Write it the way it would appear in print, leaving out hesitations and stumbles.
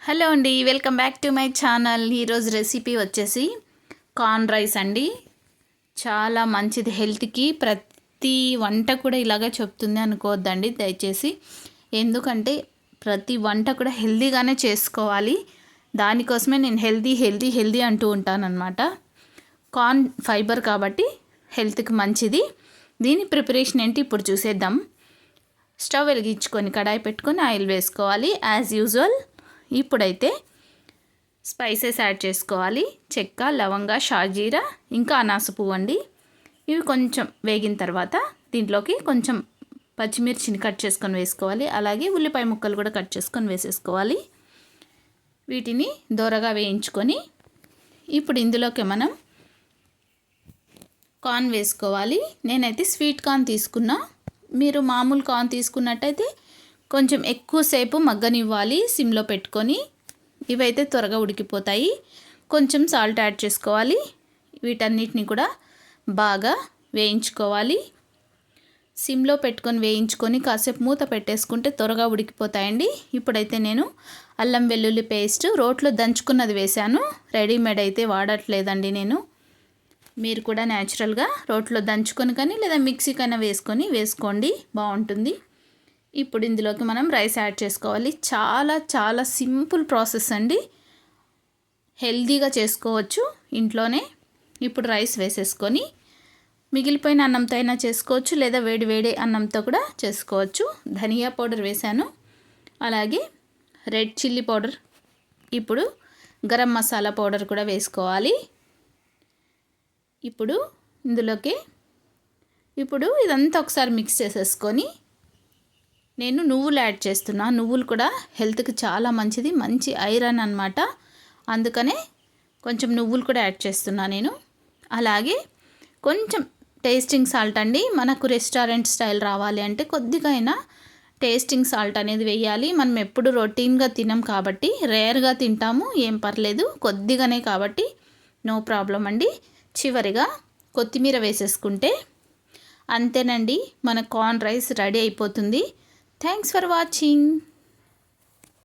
Hello అండి, welcome back to my channel. ఈరోజు recipe వచ్చేసి కార్న్ రైస్ అండి. చాలా మంచిది హెల్త్కి. ప్రతి వంట కూడా ఇలాగే చెప్తుంది అనుకోవద్దండి దయచేసి. ఎందుకంటే ప్రతి వంట కూడా హెల్తీగానే చేసుకోవాలి. దానికోసమే నేను హెల్తీ అంటూ ఉంటానన్నమాట. కార్న్ ఫైబర్ కాబట్టి హెల్త్కి మంచిది. దీని ప్రిపరేషన్ ఏంటి ఇప్పుడు చూసేద్దాం. స్టవ్ వెలిగించుకొని కడాయి పెట్టుకొని ఆయిల్ వేసుకోవాలి యాజ్ యూజువల్. ఇప్పుడైతే స్పైసెస్ యాడ్ చేసుకోవాలి. చెక్క, లవంగ, షాజీరా, ఇంకా అనాస పువ్వు అండి. ఇవి కొంచెం వేగిన తర్వాత దీంట్లోకి కొంచెం పచ్చిమిర్చిని కట్ చేసుకొని వేసుకోవాలి. అలాగే ఉల్లిపాయ ముక్కలు కూడా కట్ చేసుకొని వేసేసుకోవాలి. వీటిని దోరగా వేయించుకొని ఇప్పుడు ఇందులోకి మనం కార్న్ వేసుకోవాలి. నేనైతే స్వీట్ కార్న్ తీసుకున్నా. మీరు మామూలు కార్న్ తీసుకున్నట్టయితే కొంచెం ఎక్కువసేపు మగ్గనివ్వాలి సిమ్లో పెట్టుకొని. ఇవైతే త్వరగా ఉడికిపోతాయి. కొంచెం సాల్ట్ యాడ్ చేసుకోవాలి. వీటన్నిటిని కూడా బాగా వేయించుకోవాలి. సిమ్లో పెట్టుకొని వేయించుకొని కాసేపు మూత పెట్టేసుకుంటే త్వరగా ఉడికిపోతాయండి. ఇప్పుడైతే నేను అల్లం వెల్లుల్లి పేస్ట్ రోట్లో దంచుకున్నది వేశాను. రెడీమేడ్ అయితే వాడట్లేదండి నేను. మీరు కూడా న్యాచురల్గా రోట్లో దంచుకొని కానీ లేదా మిక్సీకైనా వేసుకోండి, బాగుంటుంది. ఇప్పుడు ఇందులోకి మనం రైస్ యాడ్ చేసుకోవాలి. చాలా చాలా సింపుల్ ప్రాసెస్ అండి. హెల్తీగా చేసుకోవచ్చు ఇంట్లోనే. ఇప్పుడు రైస్ వేసేసుకొని మిగిలిపోయిన అన్నంతో అయినా చేసుకోవచ్చు, లేదా వేడి అన్నంతో కూడా చేసుకోవచ్చు. ధనియా పౌడర్ వేశాను, అలాగే రెడ్ చిల్లీ పౌడర్, ఇప్పుడు గరం మసాలా పౌడర్ కూడా వేసుకోవాలి. ఇప్పుడు ఇదంతా ఒకసారి మిక్స్ చేసేసుకొని నేను నువ్వులు యాడ్ చేస్తున్నా. నువ్వులు కూడా హెల్త్కి చాలా మంచిది, మంచి ఐరన్ అన్నమాట. అందుకనే కొంచెం నువ్వులు కూడా యాడ్ చేస్తున్నా నేను. అలాగే కొంచెం టేస్టింగ్ సాల్ట్ అండి. మనకు రెస్టారెంట్ స్టైల్ రావాలి అంటే కొద్దిగా అయినా టేస్టింగ్ సాల్ట్ అనేది వేయాలి. మనం ఎప్పుడు రొటీన్గా తినం కాబట్టి, రేర్గా తింటాము, ఏం పర్లేదు, కొద్దిగానే కాబట్టి నో ప్రాబ్లం అండి. చివరిగా కొత్తిమీర వేసేసుకుంటే అంతేనండి, మన కార్న్ రైస్ రెడీ అయిపోతుంది. Thanks for watching.